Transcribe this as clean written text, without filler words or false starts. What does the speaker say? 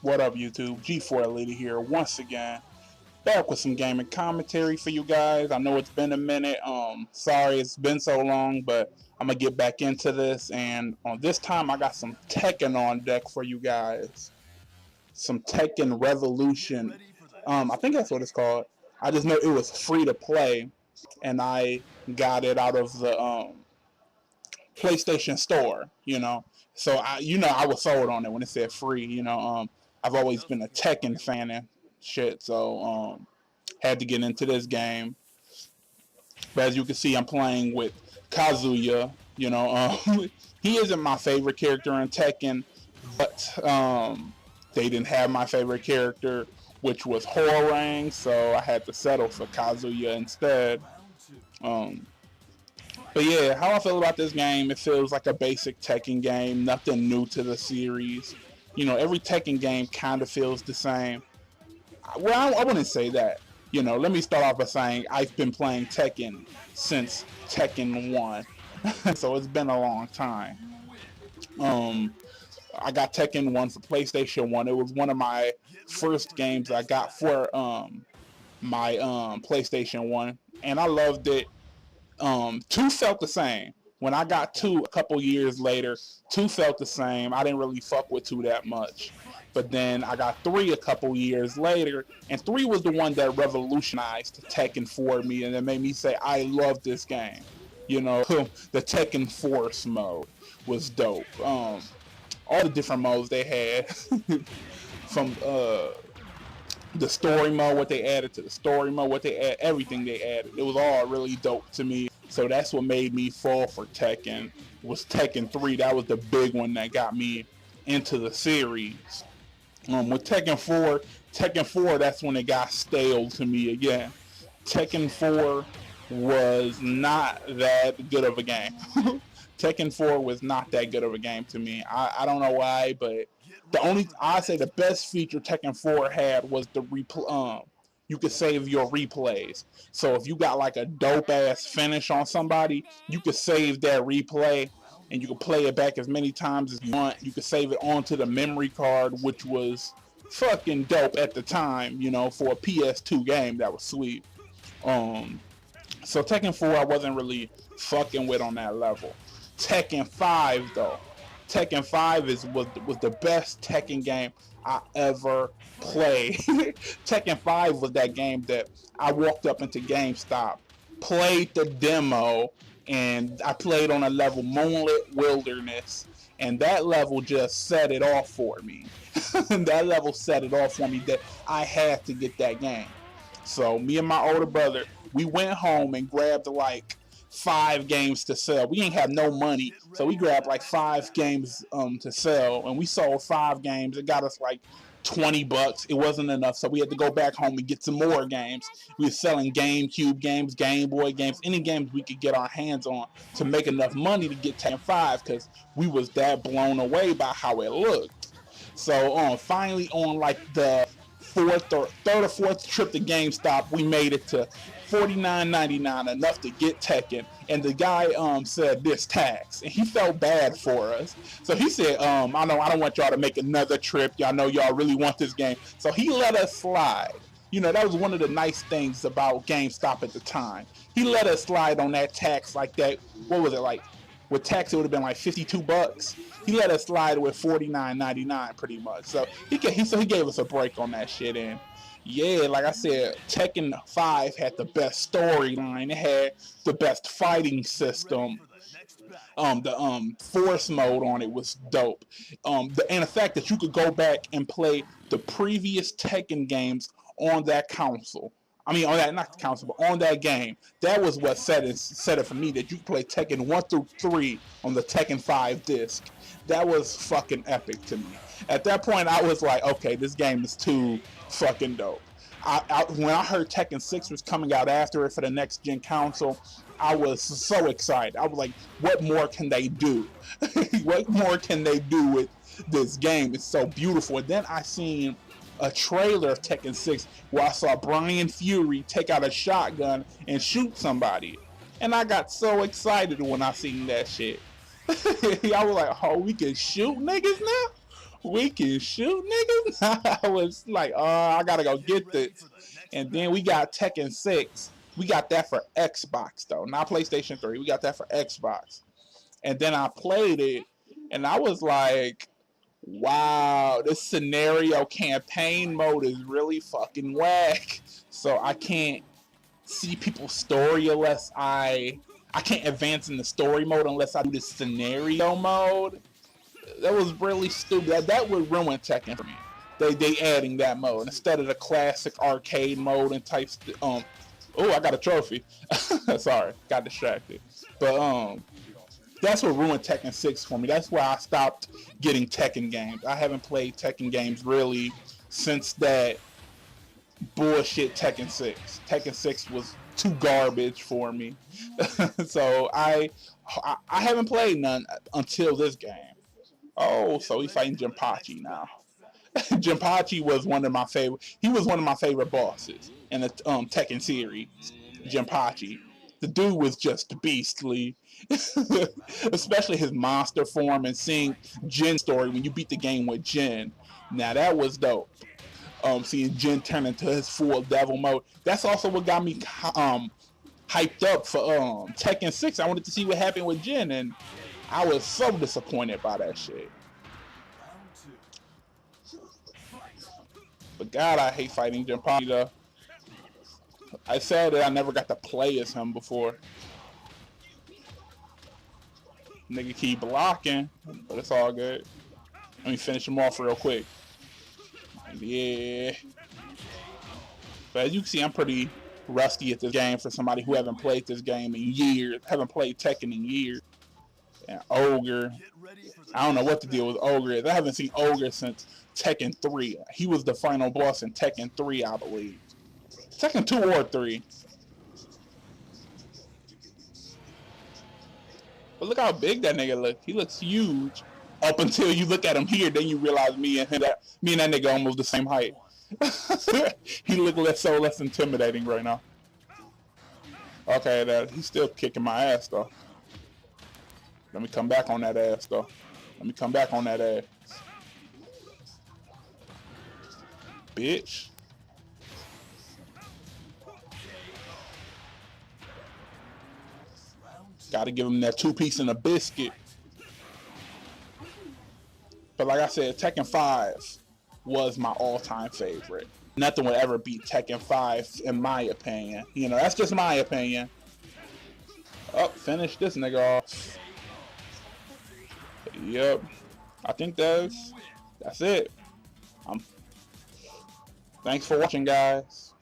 What up, YouTube? G4L here once again, back with some gaming commentary for you guys. I know it's been a minute. Sorry it's been so long, but I'm gonna get back into this. And this time, I got some Tekken on deck for you guys. Some Tekken Revolution. I think that's what it's called. I just know it was free to play, and I got it out of the PlayStation Store. So I was sold on it when it said free. I've always been a Tekken fan and shit, so had to get into this game. But as you can see, I'm playing with Kazuya. He isn't my favorite character in Tekken, but they didn't have my favorite character, which was Horang, so I had to settle for Kazuya instead. But yeah, how I feel about this game, it feels like a basic Tekken game, nothing new to the series. Every Tekken game kind of feels the same. Well, I wouldn't say that. Let me start off by saying I've been playing Tekken since Tekken 1. So it's been a long time. I got Tekken 1 for PlayStation 1. It was one of my first games I got for my PlayStation 1. And I loved it. 2 felt the same. When I got 2 a couple years later, 2 felt the same. I didn't really fuck with 2 that much. But then I got 3 a couple years later, and 3 was the one that revolutionized Tekken for me, and it made me say, I love this game. The Tekken Force mode was dope. All the different modes they had, from the story mode, what they added to the story mode, everything they added. It was all really dope to me. So that's what made me fall for Tekken. Was Tekken 3. That was the big one that got me into the series. With Tekken 4, that's when it got stale to me again. Tekken 4 was not that good of a game. Tekken 4 was not that good of a game to me. I don't know why, but I'd say the best feature Tekken 4 had was the you could save your replays. So if you got like a dope ass finish on somebody, you could save that replay and you could play it back as many times as you want. You could save it onto the memory card, which was fucking dope at the time, for a PS2 game. That was sweet. So Tekken 4 I wasn't really fucking with on that level. Tekken 5 though. Tekken 5 was the best Tekken game I ever played. Tekken 5 was that game that I walked up into GameStop, played the demo, and I played on a level Moonlit Wilderness, and that level just set it off for me. That level set it off for me that I had to get that game. So me and my older brother, we went home and grabbed like 5 games to sell. We ain't have no money, so we grabbed like 5 games to sell, and we sold 5 games. It got us like $20. It wasn't enough, so we had to go back home and get some more games. We were selling GameCube games, Game Boy games, any games we could get our hands on to make enough money to get Tekken 5, because we was that blown away by how it looked. So finally on like the third or fourth trip to GameStop, we made it to $49.99, enough to get Tekken, and the guy said this tax, and he felt bad for us. So he said, I don't want y'all to make another trip. Y'all know y'all really want this game, so he let us slide. That was one of the nice things about GameStop at the time. He let us slide on that tax like that. What was it like? With tax, it would have been like $52. He let us slide with $49.99 pretty much. So he gave us a break on that shit, and yeah, like I said, Tekken 5 had the best storyline. It had the best fighting system. The force mode on it was dope. And the fact that you could go back and play the previous Tekken games on that console. Not the console, but on that game. That was what set it for me, that you could play Tekken 1 through 3 on the Tekken 5 disc. That was fucking epic to me. At that point, I was like, okay, this game is too fucking dope. When I heard Tekken 6 was coming out after it for the next gen console, I was so excited. I was like, what more can they do? What more can they do with this game? It's so beautiful. And then I seen a trailer of Tekken 6 where I saw Brian Fury take out a shotgun and shoot somebody. And I got so excited when I seen that shit. I was like, oh, we can shoot niggas now? We can shoot, niggas. I was like, I gotta go get this. And then we got Tekken 6. We got that for Xbox though, not PlayStation 3. We got that for Xbox. And then I played it, and I was like, wow, this scenario campaign mode is really fucking whack. So I can't see people's story unless I can't advance in the story mode unless I do the scenario mode. That was really stupid. That would ruin Tekken for me. They adding that mode instead of the classic arcade mode and types. Oh, I got a trophy. Sorry, got distracted. But that's what ruined Tekken 6 for me. That's why I stopped getting Tekken games. I haven't played Tekken games really since that bullshit Tekken 6. Tekken 6 was too garbage for me. So I haven't played none until this game. Oh, so he's fighting Jinpachi now. Jinpachi was one of my favorite. He was one of my favorite bosses in the Tekken series. Jinpachi. The dude was just beastly. Especially his monster form and seeing Jin's story when you beat the game with Jin. Now that was dope. Seeing Jin turn into his full devil mode. That's also what got me hyped up for Tekken 6. I wanted to see what happened with Jin, and I was so disappointed by that shit. But God, I hate fighting Jinpachi though. I said that I never got to play as him before. Nigga keep blocking, but it's all good. Let me finish him off real quick. Yeah. But as you can see, I'm pretty rusty at this game for somebody who haven't played this game in years. Haven't played Tekken in years. And Ogre. I don't know what the deal with Ogre is. I haven't seen Ogre since Tekken 3. He was the final boss in Tekken 3, I believe. Tekken 2 or 3. But look how big that nigga looks. He looks huge. Up until you look at him here, then you realize me and that nigga almost the same height. He looks so less intimidating right now. Okay, he's still kicking my ass though. Let me come back on that ass though. Let me come back on that ass. Bitch. Gotta give him that 2-piece and a biscuit. But like I said, Tekken 5 was my all-time favorite. Nothing would ever beat Tekken 5 in my opinion. You know, that's just my opinion. Oh, finish this nigga off. Yep. I think that's it. Thanks for watching, guys.